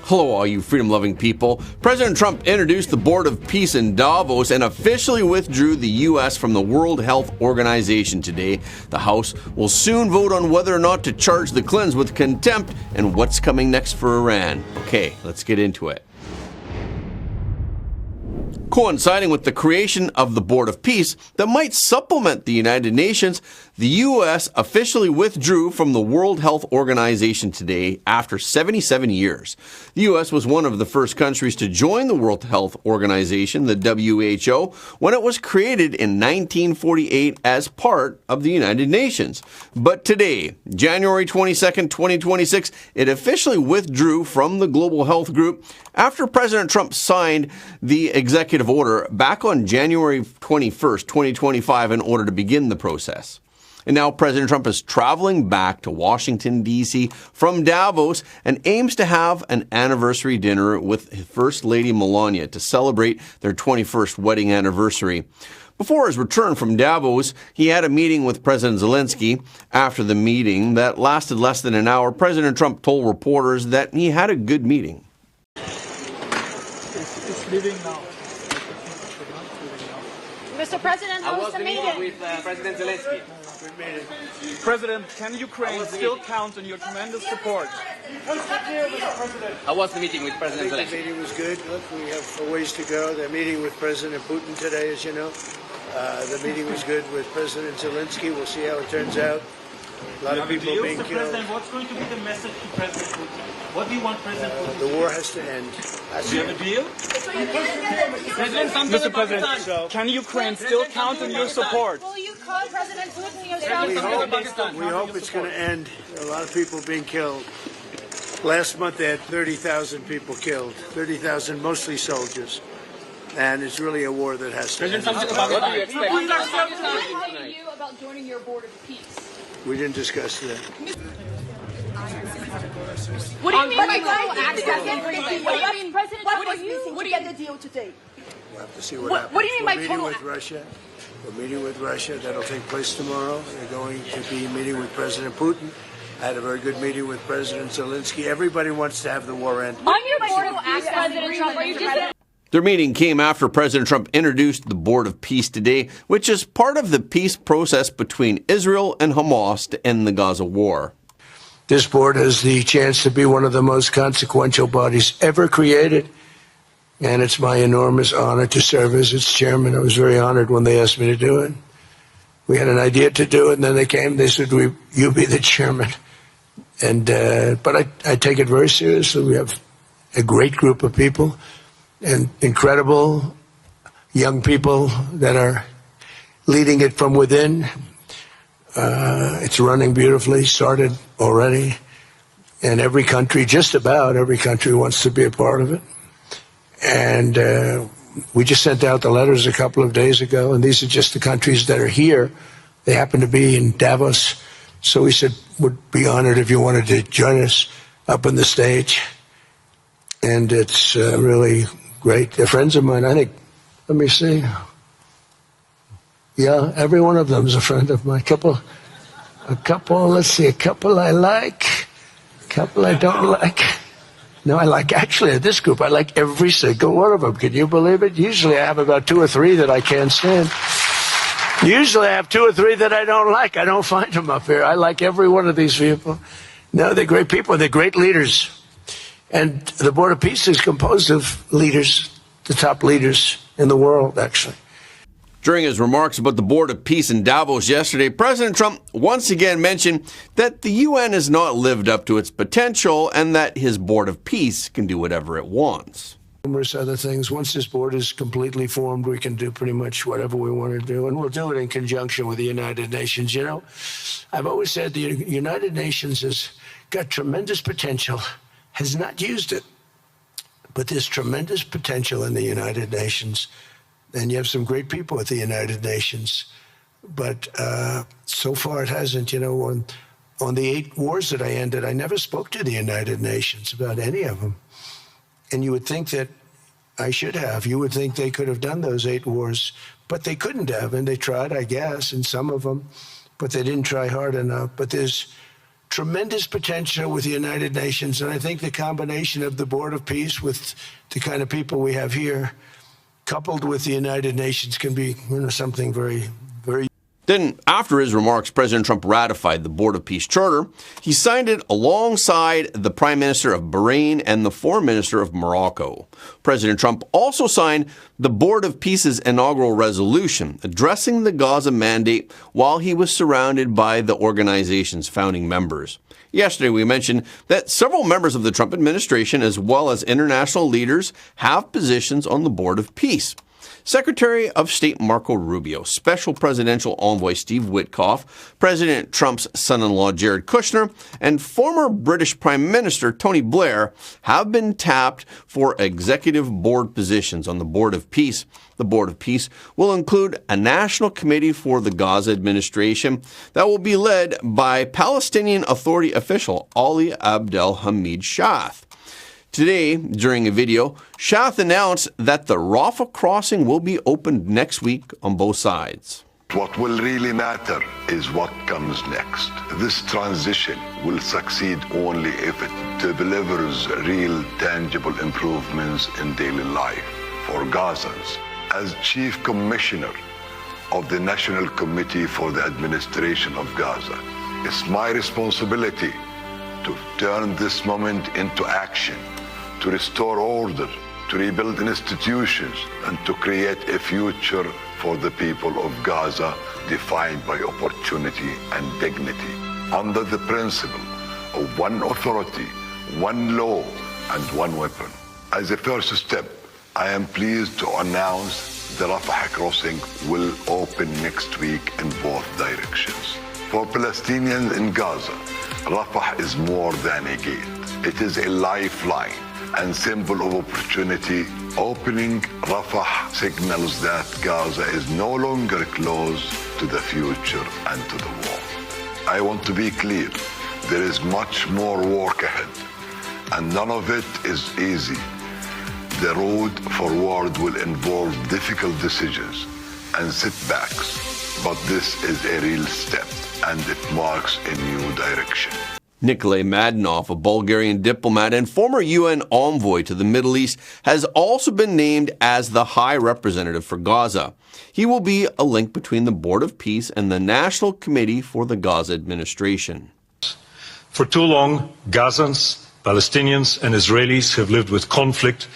Hello, all you freedom-loving people. President Trump introduced the Board of Peace in Davos and officially withdrew the U.S. from the World Health Organization today. The House will soon vote on whether or not to charge the Clintons with contempt and what's coming next for Iran. Okay, let's get into it. Coinciding with the creation of the Board of Peace that might supplement the United Nations, the U.S. officially withdrew from the World Health Organization today after 77 years. The U.S. was one of the first countries to join the World Health Organization, the WHO, when it was created in 1948 as part of the United Nations. But today, January 22nd, 2026, it officially withdrew from the Global Health Group after President Trump signed the executive order back on January 21st, 2025 in order to begin the process. And now President Trump is traveling back to Washington, D.C. from Davos and aims to have an anniversary dinner with First Lady Melania to celebrate their 21st wedding anniversary. Before his return from Davos, he had a meeting with President Zelensky. After the meeting that lasted less than an hour, President Trump told reporters that he had a good meeting. It's leaving now. Mr. President, how was the meeting with President Zelensky? President, can Ukraine still count on your tremendous support? How was the meeting with President Zelensky? The meeting was good. Look, we have a ways to go. They're meeting with President Putin today, as you know. The meeting was good with President Zelensky. We'll see how it turns out. A lot of people being killed. President, what's going to be the message to President Putin? What do you want President Putin to The war has to end. do? You have a deal? Mr. President, can Ukraine still count on your support? Will you call President Putin yourself? We hope it's going to end. A lot of people being killed. Last month they had 30,000 people killed. 30,000, mostly soldiers. And it's really a war that has to end. What do you expect? What are you about joining your Board of Peace? We didn't discuss that. What do you mean by global access? What do you mean, President? What do you get the deal today? We'll have to see what happens. What do you mean by We're meeting total? with Russia. We're meeting with Russia. That'll take place tomorrow. They're going to be meeting with President Putin. I had a very good meeting with President Zelensky. Everybody wants to have the war end. On your Board of Peace, President Trump, are you just... Their meeting came after President Trump introduced the Board of Peace today, which is part of the peace process between Israel and Hamas to end the Gaza war. This board has the chance to be one of the most consequential bodies ever created, and it's my enormous honor to serve as its chairman. I was very honored when they asked me to do it. We had an idea to do it, and then they came, they said, you be the chairman. And but I take it very seriously. We have a great group of people and incredible young people that are leading it from within. It's running beautifully, started already, and every country, just about every country, wants to be a part of it. And we just sent out the letters a couple of days ago, and these are just the countries that are here. They happen to be in Davos, so we said would be honored if you wanted to join us up on the stage. And it's really great. They're friends of mine. I think, let me see. Yeah, every one of them is a friend of mine. A couple, let's see, a couple I like, a couple I don't like. No, I like, actually, this group, I like every single one of them. Can you believe it? Usually I have about 2 or 3 that I can't stand. Usually I have 2 or 3 that I don't like. I don't find them up here. I like every one of these people. No, they're great people. They're great leaders. And the Board of Peace is composed of leaders, the top leaders in the world, actually. During his remarks about the Board of Peace in Davos yesterday, President Trump once again mentioned that the UN has not lived up to its potential and that his Board of Peace can do whatever it wants. Numerous other things. Once this board is completely formed, we can do pretty much whatever we want to do, and we'll do it in conjunction with the United Nations. You know, I've always said the United Nations has got tremendous potential, has not used it, but there's tremendous potential in the United Nations. And you have some great people at the United Nations, but so far it hasn't. You know, on the 8 wars that I ended, I never spoke to the United Nations about any of them. And you would think that I should have. You would think they could have done those 8 wars, but they couldn't have. And they tried, I guess, in some of them, but they didn't try hard enough. But there's tremendous potential with the United Nations, and I think the combination of the Board of Peace with the kind of people we have here, coupled with the United Nations, can be something very, very. Then, after his remarks, President Trump ratified the Board of Peace Charter. He signed it alongside the Prime Minister of Bahrain and the Foreign Minister of Morocco. President Trump also signed the Board of Peace's inaugural resolution addressing the Gaza mandate while he was surrounded by the organization's founding members. Yesterday, we mentioned that several members of the Trump administration, as well as international leaders, have positions on the Board of Peace. Secretary of State Marco Rubio, Special Presidential Envoy Steve Witkoff, President Trump's son-in-law Jared Kushner, and former British Prime Minister Tony Blair have been tapped for executive board positions on the Board of Peace. The Board of Peace will include a national committee for the Gaza administration that will be led by Palestinian Authority official Ali Abdel Hamid Shath. Today, during a video, Shath announced that the Rafah crossing will be opened next week on both sides. What will really matter is what comes next. This transition will succeed only if it delivers real, tangible improvements in daily life for Gazans. As Chief Commissioner of the National Committee for the Administration of Gaza, it's my responsibility to turn this moment into action, to restore order, to rebuild institutions, and to create a future for the people of Gaza defined by opportunity and dignity, under the principle of one authority, one law, and one weapon. As a first step, I am pleased to announce the Rafah crossing will open next week in both directions. For Palestinians in Gaza, Rafah is more than a gate. It is a lifeline and symbol of opportunity. Opening Rafah signals that Gaza is no longer closed to the future and to the war. I want to be clear, there is much more work ahead, and none of it is easy. The road forward will involve difficult decisions and setbacks, but this is a real step, and it marks a new direction. Nikolay Mladenov, a Bulgarian diplomat and former UN envoy to the Middle East, has also been named as the High Representative for Gaza. He will be a link between the Board of Peace and the National Committee for the Gaza Administration. For too long, Gazans, Palestinians, and Israelis have lived with conflict,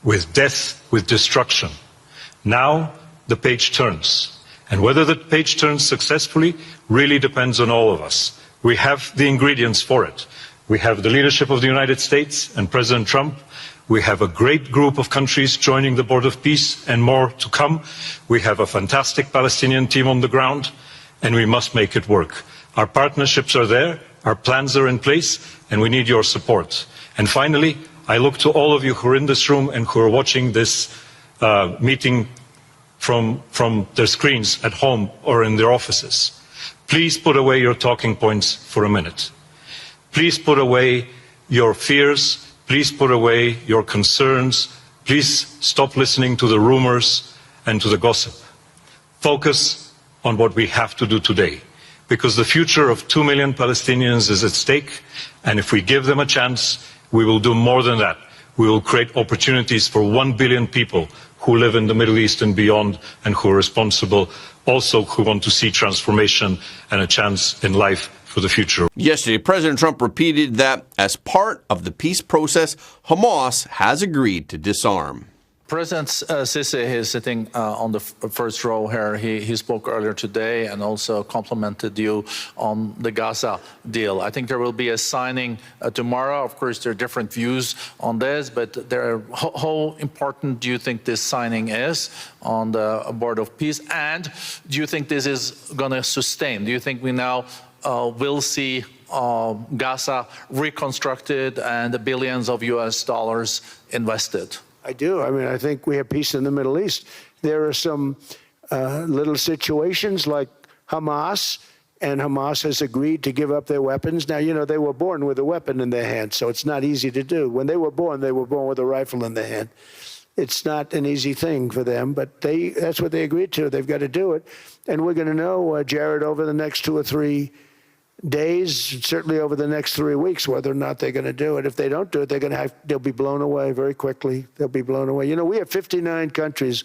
with death, with destruction. Now, the page turns. And whether the page turns successfully really depends on all of us. We have the ingredients for it. We have the leadership of the United States and President Trump. We have a great group of countries joining the Board of Peace and more to come. We have a fantastic Palestinian team on the ground, and we must make it work. Our partnerships are there, our plans are in place, and we need your support. And finally, I look to all of you who are in this room and who are watching this meeting from their screens at home or in their offices. Please put away your talking points for a minute. Please put away your fears. Please put away your concerns. Please stop listening to the rumors and to the gossip. Focus on what we have to do today, because the future of 2 million Palestinians is at stake, and if we give them a chance, we will do more than that. We will create opportunities for 1 billion people who live in the Middle East and beyond, and who are responsible, also who want to see transformation and a chance in life for the future. Yesterday, President Trump repeated that as part of the peace process, Hamas has agreed to disarm. President Sisi is sitting on the first row here. He spoke earlier today and also complimented you on the Gaza deal. I think there will be a signing tomorrow. Of course, there are different views on this, but how important do you think this signing is on the Board of Peace? And do you think this is going to sustain? Do you think we now will see Gaza reconstructed and the billions of US dollars invested? I do. I mean, I think we have peace in the Middle East. There are some little situations like Hamas, and Hamas has agreed to give up their weapons. Now, you know, they were born with a weapon in their hand, so it's not easy to do. When they were born with a rifle in their hand. It's not an easy thing for them, but that's what they agreed to. They've got to do it. And we're going to know, Jared, over the next 2 or 3 days, certainly over the next 3 weeks, whether or not they're going to do it. If they don't do it, they'll be blown away very quickly. They'll be blown away. You know, we have 59 countries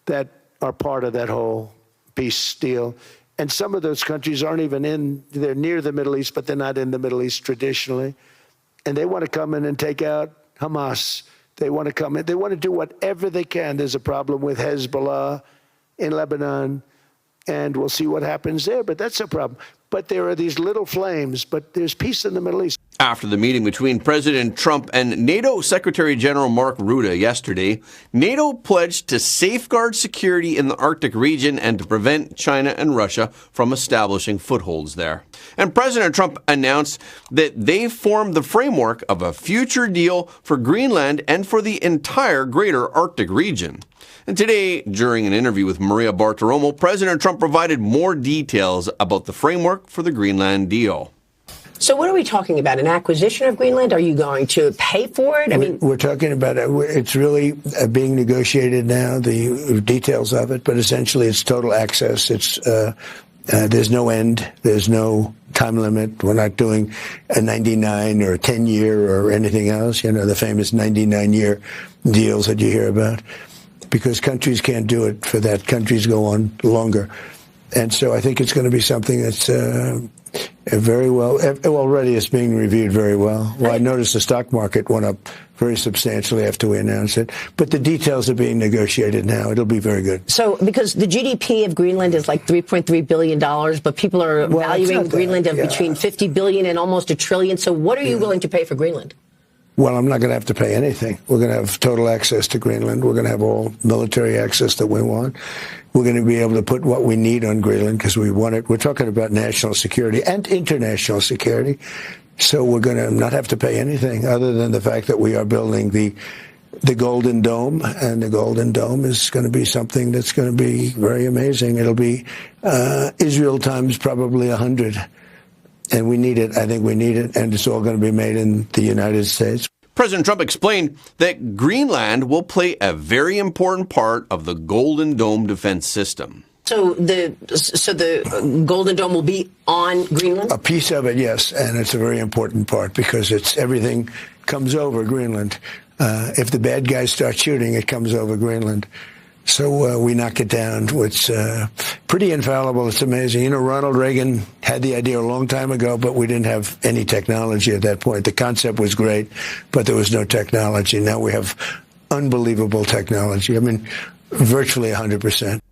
that are part of that whole peace deal. And some of those countries aren't even they're near the Middle East, but they're not in the Middle East traditionally. And they want to come in and take out Hamas. They want to come in. They want to do whatever they can. There's a problem with Hezbollah in Lebanon, and we'll see what happens there. But that's a problem. But there are these little flames, but there's peace in the Middle East. After the meeting between President Trump and NATO Secretary General Mark Rutte yesterday, NATO pledged to safeguard security in the Arctic region and to prevent China and Russia from establishing footholds there. And President Trump announced that they formed the framework of a future deal for Greenland and for the entire greater Arctic region. And today, during an interview with Maria Bartiromo, President Trump provided more details about the framework for the Greenland deal. So what are we talking about? An acquisition of Greenland? Are you going to pay for it? I mean, we're talking about it. It's really being negotiated now, the details of it, but essentially it's total access. It's there's no end. There's no time limit. We're not doing a 99 or a 10-year or anything else, you know, the famous 99-year deals that you hear about, because countries can't do it for that. Countries go on longer. And so I think it's going to be something that's very well, already it's being reviewed very well. Well, I noticed the stock market went up very substantially after we announced it. But the details are being negotiated now. It'll be very good. So, because the GDP of Greenland is like $3.3 billion, but people are valuing Greenland of between $50 billion and almost $1 trillion. So what are you willing to pay for Greenland? Well, I'm not going to have to pay anything. We're going to have total access to Greenland. We're going to have all military access that we want. We're going to be able to put what we need on Greenland because we want it. We're talking about national security and international security. So we're going to not have to pay anything other than the fact that we are building the Golden Dome. And the Golden Dome is going to be something that's going to be very amazing. It'll be Israel times probably 100. And we need it. I think we need it. And it's all going to be made in the United States. President Trump explained that Greenland will play a very important part of the Golden Dome defense system. So the Golden Dome will be on Greenland? A piece of it, yes. And it's a very important part because everything comes over Greenland. If the bad guys start shooting, it comes over Greenland. So we knock it down. It's pretty infallible. It's amazing. You know, Ronald Reagan had the idea a long time ago, but we didn't have any technology at that point. The concept was great, but there was no technology. Now we have unbelievable technology. I mean, virtually 100%.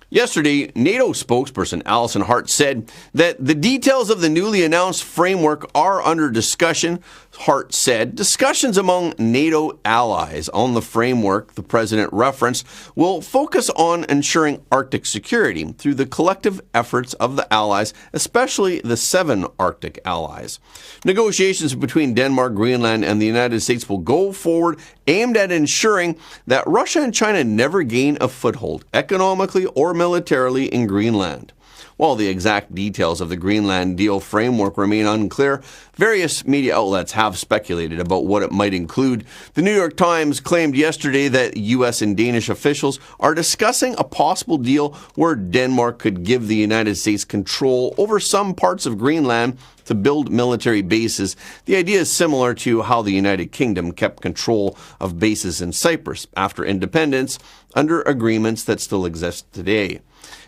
Yesterday, NATO spokesperson Alison Hart said that the details of the newly announced framework are under discussion. Hart said discussions among NATO allies on the framework the president referenced will focus on ensuring Arctic security through the collective efforts of the allies, especially the 7 Arctic allies. Negotiations between Denmark, Greenland, and the United States will go forward aimed at ensuring that Russia and China never gain a foothold economically or militarily in Greenland. While the exact details of the Greenland deal framework remain unclear, various media outlets have speculated about what it might include. The New York Times claimed yesterday that U.S. and Danish officials are discussing a possible deal where Denmark could give the United States control over some parts of Greenland to build military bases. The idea is similar to how the United Kingdom kept control of bases in Cyprus after independence under agreements that still exist today.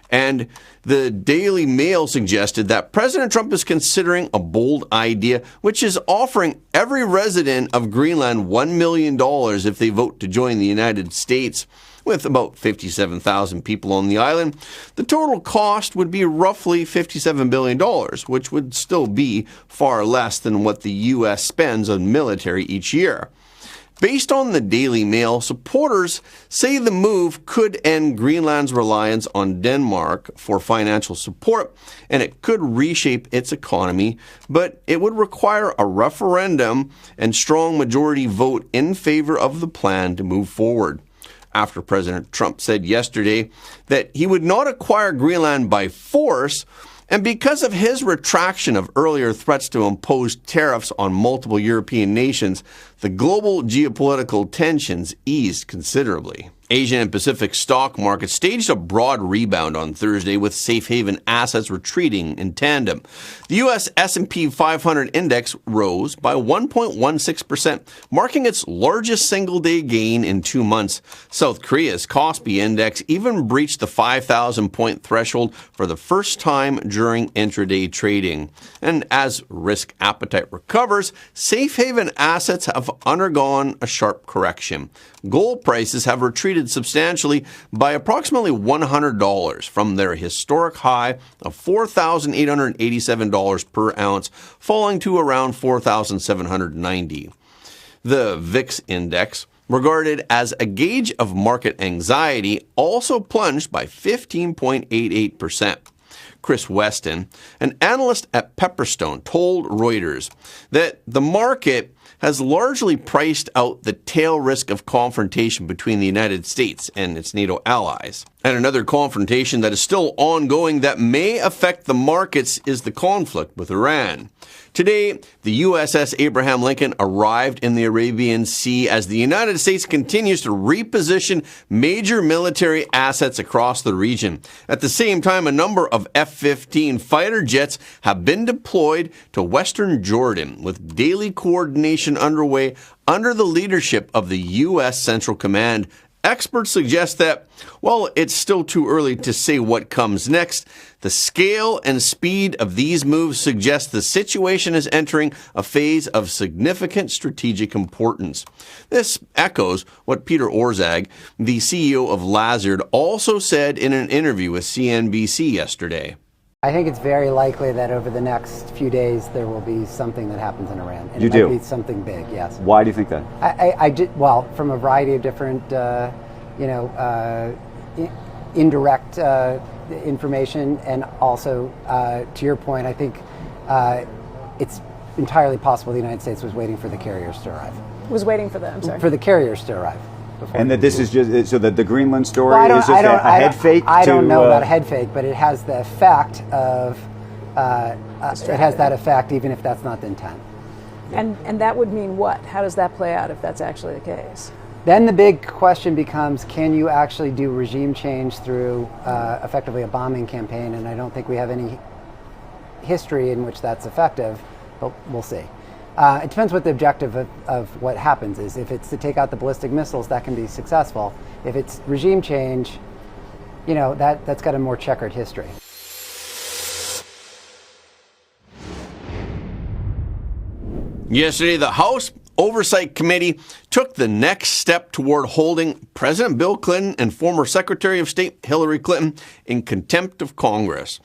And the Daily Mail suggested that President Trump is considering a bold idea, which is offering every resident of Greenland $1 million if they vote to join the United States. With about 57,000 people on the island, the total cost would be roughly $57 billion, which would still be far less than what the U.S. spends on military each year. Based on the Daily Mail, supporters say the move could end Greenland's reliance on Denmark for financial support, and it could reshape its economy, but it would require a referendum and strong majority vote in favor of the plan to move forward. After President Trump said yesterday that he would not acquire Greenland by force, and because of his retraction of earlier threats to impose tariffs on multiple European nations, the global geopolitical tensions eased considerably. Asian and Pacific stock markets staged a broad rebound on Thursday, with safe haven assets retreating in tandem. The U.S. S&P 500 index rose by 1.16%, marking its largest single-day gain in 2 months. South Korea's Kospi index even breached the 5,000-point threshold for the first time during intraday trading. And as risk appetite recovers, safe haven assets have undergone a sharp correction. Gold prices have retreated substantially by approximately $100 from their historic high of $4,887 per ounce, falling to around $4,790. The VIX index, regarded as a gauge of market anxiety, also plunged by 15.88%. Chris Weston, an analyst at Pepperstone, told Reuters that the market has largely priced out the tail risk of confrontation between the United States and its NATO allies. And another confrontation that is still ongoing that may affect the markets is the conflict with Iran. Today, the USS Abraham Lincoln arrived in the Arabian Sea as the United States continues to reposition major military assets across the region. At the same time, a number of F-15 fighter jets have been deployed to western Jordan, with daily coordination underway under the leadership of the U.S. Central Command. Experts suggest that, while it's still too early to say what comes next, the scale and speed of these moves suggest the situation is entering a phase of significant strategic importance. This echoes what Peter Orszag, the CEO of Lazard, also said in an interview with CNBC yesterday. I think it's very likely that over the next few days there will be something that happens in Iran. And you it do? might be something big, yes. Why do you think that? I did, well, from a variety of different, indirect information, and also, to your point, I think it's entirely possible the United States was waiting for the carriers to arrive. Was waiting for them, sorry. For the carriers to arrive. And that this is just, so that the Greenland story well, is just a head fake? I don't know about a head fake, but it has the effect of, it has that effect even if that's not the intent. And that would mean what? How does that play out if that's actually the case? Then the big question becomes, can you actually do regime change through effectively a bombing campaign? And I don't think we have any history in which that's effective, but we'll see. It depends what the objective of what happens is. If it's to take out the ballistic missiles, that can be successful. If it's regime change, that's got a more checkered history. Yesterday, the House Oversight Committee took the next step toward holding President Bill Clinton and former Secretary of State Hillary Clinton in contempt of Congress.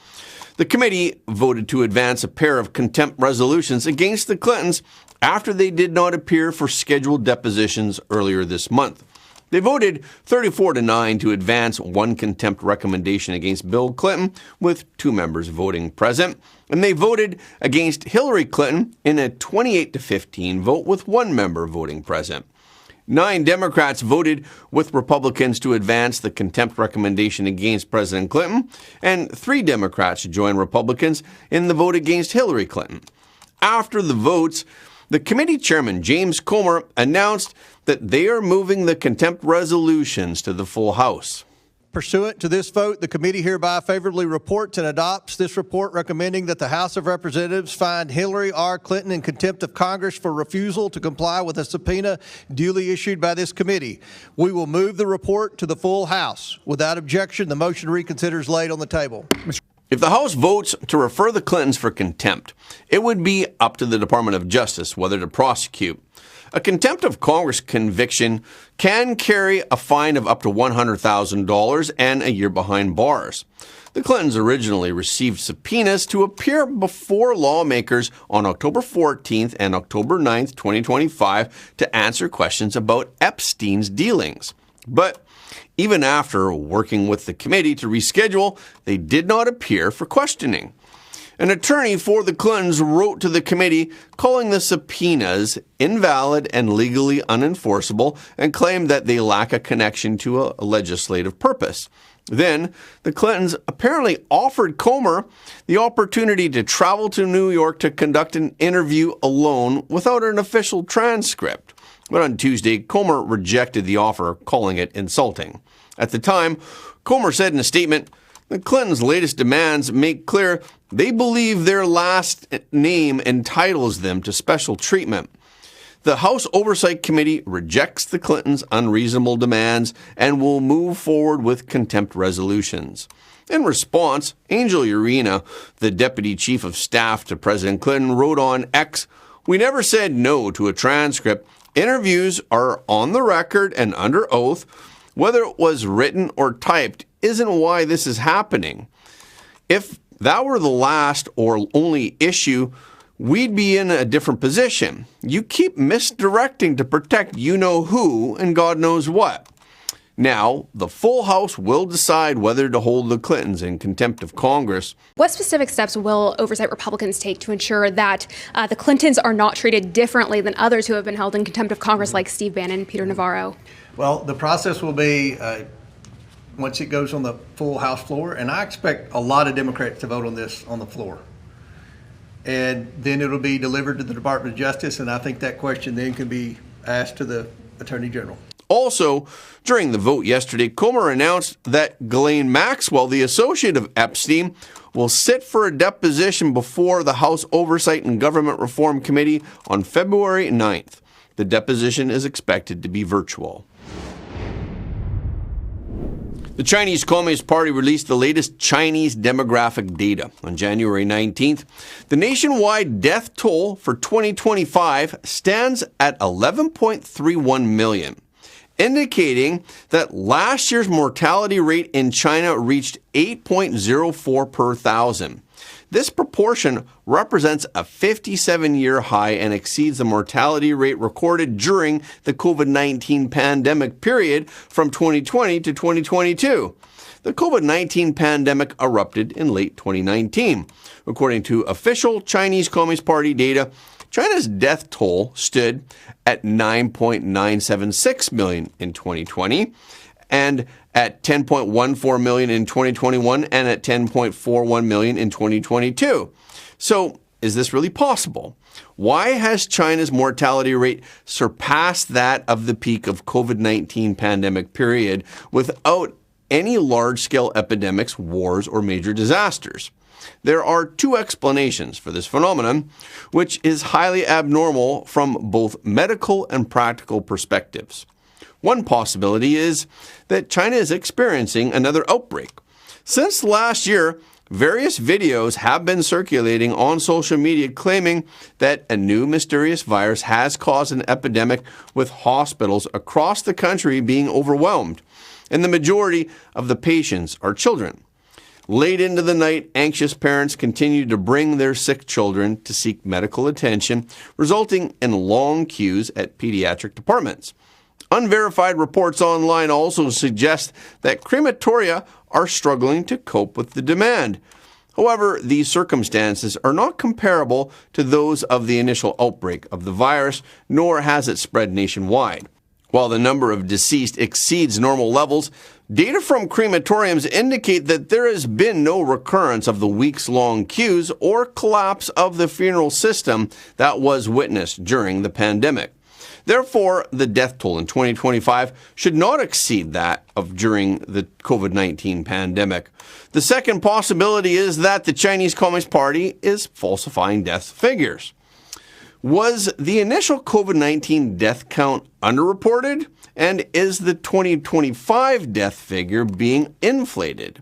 The committee voted to advance a pair of contempt resolutions against the Clintons after they did not appear for scheduled depositions earlier this month. They voted 34-9 to advance one contempt recommendation against Bill Clinton, with 2 members voting present, and they voted against Hillary Clinton in a 28-15 vote, with 1 member voting present. 9 Democrats voted with Republicans to advance the contempt recommendation against President Clinton, and 3 Democrats joined Republicans in the vote against Hillary Clinton. After the votes, the committee chairman, James Comer, announced that they are moving the contempt resolutions to the full House. Pursuant to this vote, the committee hereby favorably reports and adopts this report recommending that the House of Representatives find Hillary R. Clinton in contempt of Congress for refusal to comply with a subpoena duly issued by this committee. We will move the report to the full House. Without objection, the motion to reconsider is laid on the table. If the House votes to refer the Clintons for contempt, it would be up to the Department of Justice whether to prosecute. A contempt of Congress conviction can carry a fine of up to $100,000 and a year behind bars. The Clintons originally received subpoenas to appear before lawmakers on October 14th and October 9th, 2025 to answer questions about Epstein's dealings. But even after working with the committee to reschedule, they did not appear for questioning. An attorney for the Clintons wrote to the committee calling the subpoenas invalid and legally unenforceable and claimed that they lack a connection to a legislative purpose. Then, the Clintons apparently offered Comer the opportunity to travel to New York to conduct an interview alone without an official transcript. But on Tuesday, Comer rejected the offer, calling it insulting. At the time, Comer said in a statement that Clinton's latest demands make clear they believe their last name entitles them to special treatment. The House Oversight Committee rejects the Clintons' unreasonable demands and will move forward with contempt resolutions. In response, Angel Urena, the deputy chief of staff to President Clinton, wrote on X, "We never said no to a transcript. Interviews are on the record and under oath. Whether it was written or typed isn't why this is happening. If that were the last or only issue, we'd be in a different position. You keep misdirecting to protect you-know-who and God knows what. Now, the full House will decide whether to hold the Clintons in contempt of Congress." What specific steps will oversight Republicans take to ensure that the Clintons are not treated differently than others who have been held in contempt of Congress, like Steve Bannon and Peter Navarro? Well, the process will be once it goes on the full House floor, and I expect a lot of Democrats to vote on this on the floor. And then it'll be delivered to the Department of Justice, and I think that question then can be asked to the Attorney General. Also, during the vote yesterday, Comer announced that Ghislaine Maxwell, the associate of Epstein, will sit for a deposition before the House Oversight and Government Reform Committee on February 9th. The deposition is expected to be virtual. The Chinese Communist Party released the latest Chinese demographic data on January 19th. The nationwide death toll for 2025 stands at 11.31 million, indicating that last year's mortality rate in China reached 8.04 per thousand. This proportion represents a 57-year high and exceeds the mortality rate recorded during the COVID-19 pandemic period from 2020 to 2022. The COVID-19 pandemic erupted in late 2019. According to official Chinese Communist Party data, China's death toll stood at 9.976 million in 2020, and at 10.14 million in 2021, and at 10.41 million in 2022. So, is this really possible? Why has China's mortality rate surpassed that of the peak of COVID-19 pandemic period without any large-scale epidemics, wars, or major disasters? There are two explanations for this phenomenon, which is highly abnormal from both medical and practical perspectives. One possibility is that China is experiencing another outbreak. Since last year, various videos have been circulating on social media claiming that a new mysterious virus has caused an epidemic, with hospitals across the country being overwhelmed, and the majority of the patients are children. Late into the night, anxious parents continue to bring their sick children to seek medical attention, resulting in long queues at pediatric departments. Unverified reports online also suggest that crematoria are struggling to cope with the demand. However, these circumstances are not comparable to those of the initial outbreak of the virus, nor has it spread nationwide. While the number of deceased exceeds normal levels, data from crematoriums indicate that there has been no recurrence of the weeks-long queues or collapse of the funeral system that was witnessed during the pandemic. Therefore, the death toll in 2025 should not exceed that of during the COVID-19 pandemic. The second possibility is that the Chinese Communist Party is falsifying death figures. Was the initial COVID-19 death count underreported? And is the 2025 death figure being inflated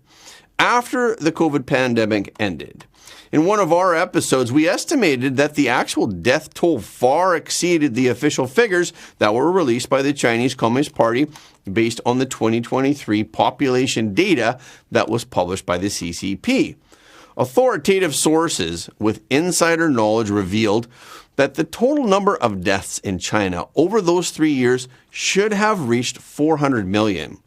after the COVID pandemic ended? In one of our episodes, we estimated that the actual death toll far exceeded the official figures that were released by the Chinese Communist Party based on the 2023 population data that was published by the CCP. Authoritative sources with insider knowledge revealed that the total number of deaths in China over those 3 years should have reached 400 million.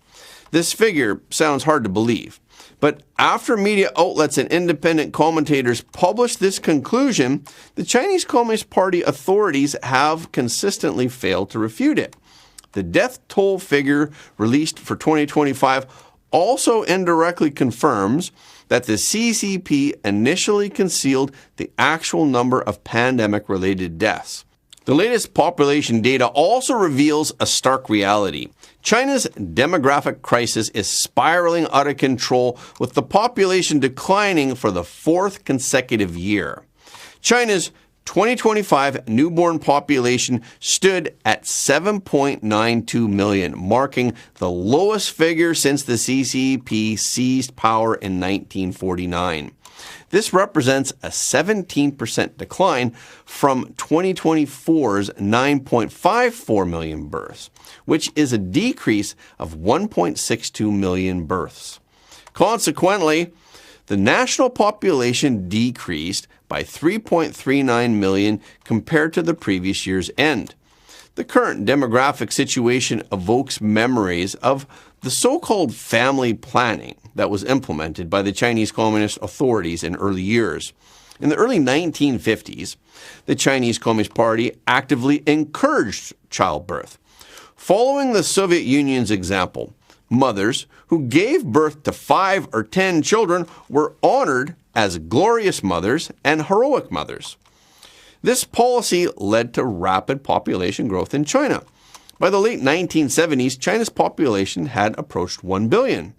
This figure sounds hard to believe, but after media outlets and independent commentators published this conclusion, the Chinese Communist Party authorities have consistently failed to refute it. The death toll figure released for 2025 also indirectly confirms that the CCP initially concealed the actual number of pandemic-related deaths. The latest population data also reveals a stark reality. China's demographic crisis is spiraling out of control, with the population declining for the fourth consecutive year. China's 2025 newborn population stood at 7.92 million, marking the lowest figure since the CCP seized power in 1949. This represents a 17% decline from 2024's 9.54 million births, which is a decrease of 1.62 million births. Consequently, the national population decreased by 3.39 million compared to the previous year's end. The current demographic situation evokes memories of the so-called family planning that was implemented by the Chinese Communist authorities in early years. In the early 1950s, the Chinese Communist Party actively encouraged childbirth. Following the Soviet Union's example, mothers who gave birth to 5 or 10 children were honored as glorious mothers and heroic mothers. This policy led to rapid population growth in China. By the late 1970s, China's population had approached 1 billion.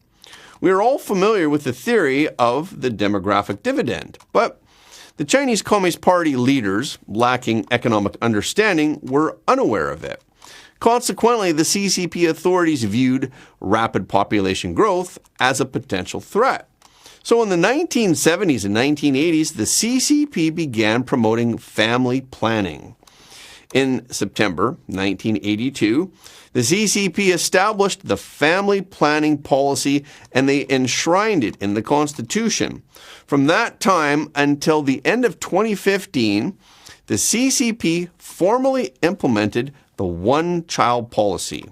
We are all familiar with the theory of the demographic dividend, but the Chinese Communist Party leaders, lacking economic understanding, were unaware of it. Consequently, the CCP authorities viewed rapid population growth as a potential threat. So in the 1970s and 1980s, the CCP began promoting family planning. In September 1982, the CCP established the family planning policy and they enshrined it in the Constitution. From that time until the end of 2015, the CCP formally implemented the one-child policy.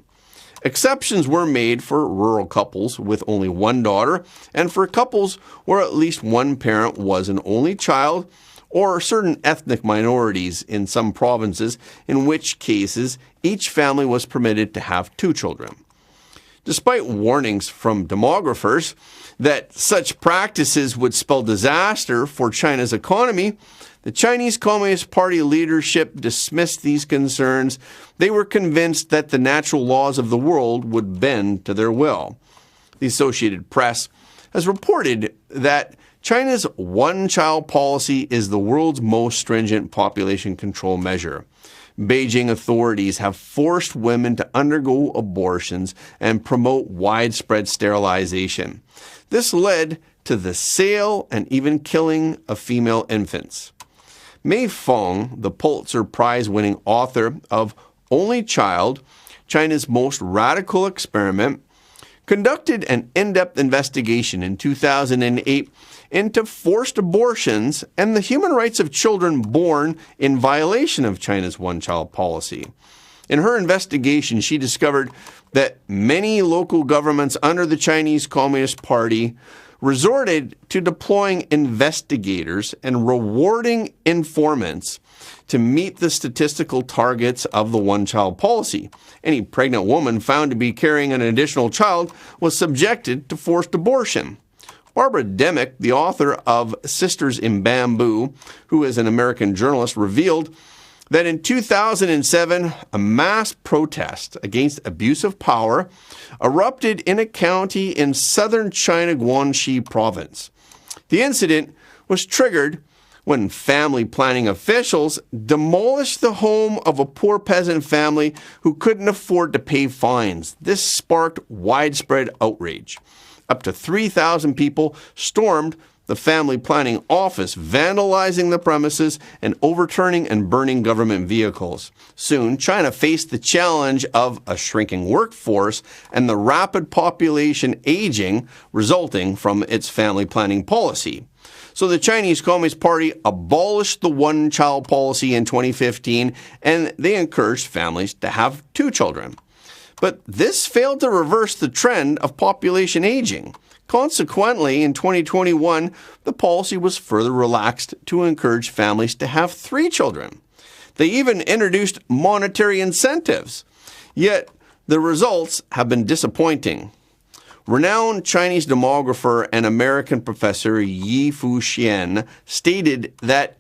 Exceptions were made for rural couples with only one daughter and for couples where at least one parent was an only child, or certain ethnic minorities in some provinces, in which cases each family was permitted to have 2 children. Despite warnings from demographers that such practices would spell disaster for China's economy, the Chinese Communist Party leadership dismissed these concerns. They were convinced that the natural laws of the world would bend to their will. The Associated Press has reported that China's one-child policy is the world's most stringent population control measure. Beijing authorities have forced women to undergo abortions and promote widespread sterilization. This led to the sale and even killing of female infants. Mei Fong, the Pulitzer Prize-winning author of Only Child, China's Most Radical Experiment, conducted an in-depth investigation in 2008 into forced abortions and the human rights of children born in violation of China's one-child policy. In her investigation, she discovered that many local governments under the Chinese Communist Party resorted to deploying investigators and rewarding informants to meet the statistical targets of the one-child policy. Any pregnant woman found to be carrying an additional child was subjected to forced abortion. Barbara Demick, the author of Sisters in Bamboo, who is an American journalist, revealed that in 2007, a mass protest against abuse of power erupted in a county in southern China, Guangxi province. The incident was triggered when family planning officials demolished the home of a poor peasant family who couldn't afford to pay fines. This sparked widespread outrage. Up to 3,000 people stormed the family planning office, vandalizing the premises and overturning and burning government vehicles. Soon, China faced the challenge of a shrinking workforce and the rapid population aging resulting from its family planning policy. So the Chinese Communist Party abolished the one-child policy in 2015, and they encouraged families to have 2 children. But this failed to reverse the trend of population aging. Consequently, in 2021, the policy was further relaxed to encourage families to have 3 children. They even introduced monetary incentives. Yet, the results have been disappointing. Renowned Chinese demographer and American professor Yi Fuxian stated that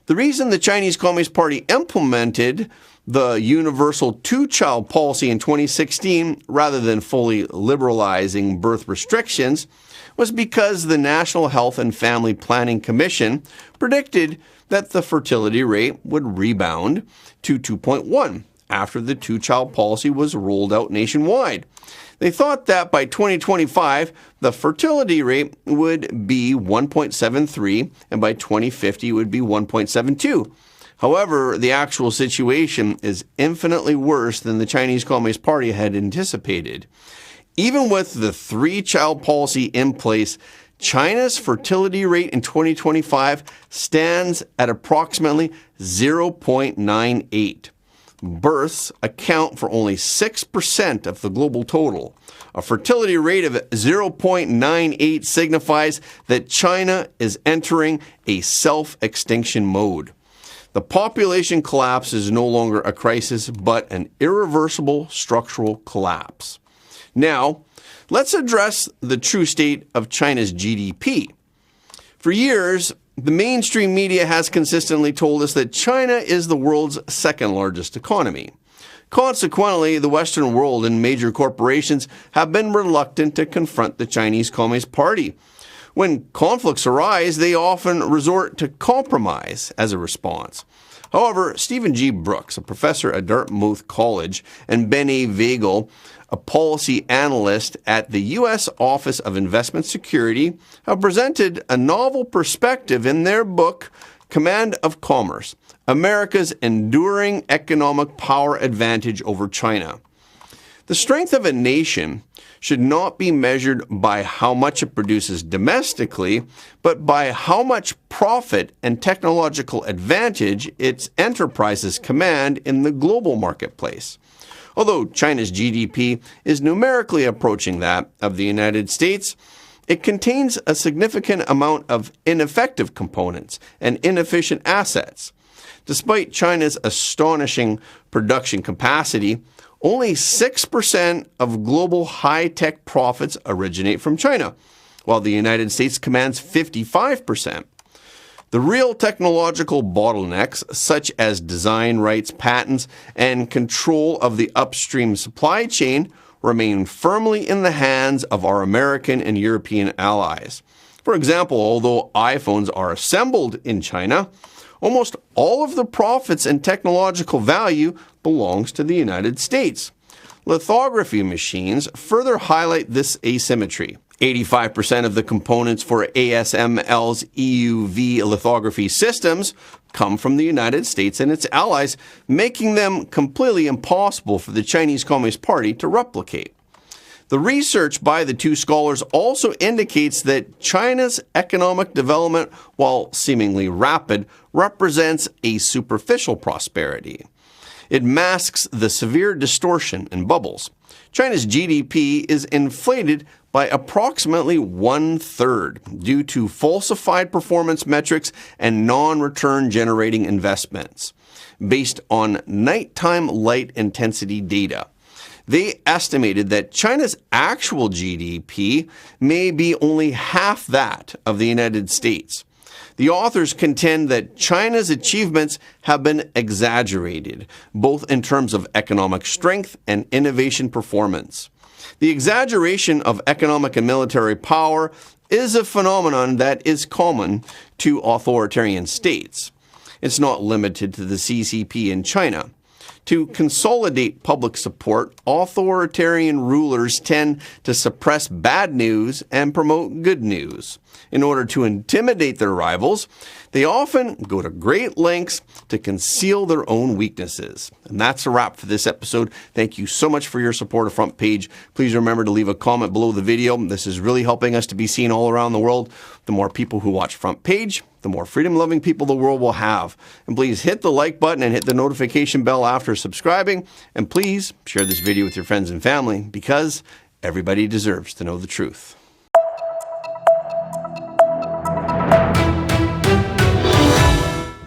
The reason the Chinese Communist Party implemented the universal two-child policy in 2016 rather than fully liberalizing birth restrictions was because the National Health and Family Planning Commission predicted that the fertility rate would rebound to 2.1 after the two-child policy was rolled out nationwide. They thought that by 2025, the fertility rate would be 1.73, and by 2050 it would be 1.72. However, the actual situation is infinitely worse than the Chinese Communist Party had anticipated. Even with the three-child policy in place, China's fertility rate in 2025 stands at approximately 0.98. Births account for only 6% of the global total. A fertility rate of 0.98 signifies that China is entering a self-extinction mode. The population collapse is no longer a crisis, but an irreversible structural collapse. Now, let's address the true state of China's GDP. For years, the mainstream media has consistently told us that China is the world's second largest economy. Consequently, the Western world and major corporations have been reluctant to confront the Chinese Communist Party. When conflicts arise, they often resort to compromise as a response. However, Stephen G. Brooks, a professor at Dartmouth College, and Ben A. Vagel, a policy analyst at the U.S. Office of Investment Security, have presented a novel perspective in their book, Command of Commerce, America's Enduring Economic Power Advantage over China. The strength of a nation should not be measured by how much it produces domestically, but by how much profit and technological advantage its enterprises command in the global marketplace. Although China's GDP is numerically approaching that of the United States, it contains a significant amount of ineffective components and inefficient assets. Despite China's astonishing production capacity, only 6% of global high-tech profits originate from China, while the United States commands 55%. The real technological bottlenecks, such as design rights, patents, and control of the upstream supply chain, remain firmly in the hands of our American and European allies. For example, although iPhones are assembled in China, almost all of the profits and technological value belongs to the United States. Lithography machines further highlight this asymmetry. 85% of the components for ASML's EUV lithography systems come from the United States and its allies, making them completely impossible for the Chinese Communist Party to replicate. The research by the two scholars also indicates that China's economic development, while seemingly rapid, represents a superficial prosperity. It masks the severe distortion and bubbles. China's GDP is inflated by approximately 1/3 due to falsified performance metrics and non-return generating investments. Based on nighttime light intensity data, they estimated that China's actual GDP may be only half that of the United States. The authors contend that China's achievements have been exaggerated, both in terms of economic strength and innovation performance. The exaggeration of economic and military power is a phenomenon that is common to authoritarian states. It's not limited to the CCP in China. To consolidate public support, authoritarian rulers tend to suppress bad news and promote good news. In order to intimidate their rivals, they often go to great lengths to conceal their own weaknesses. And that's a wrap for this episode. Thank you so much for your support of Front Page. Please remember to leave a comment below the video. This is really helping us to be seen all around the world. The more people who watch Front Page, the more freedom-loving people the world will have. And please hit the like button and hit the notification bell after subscribing. And please share this video with your friends and family, because everybody deserves to know the truth.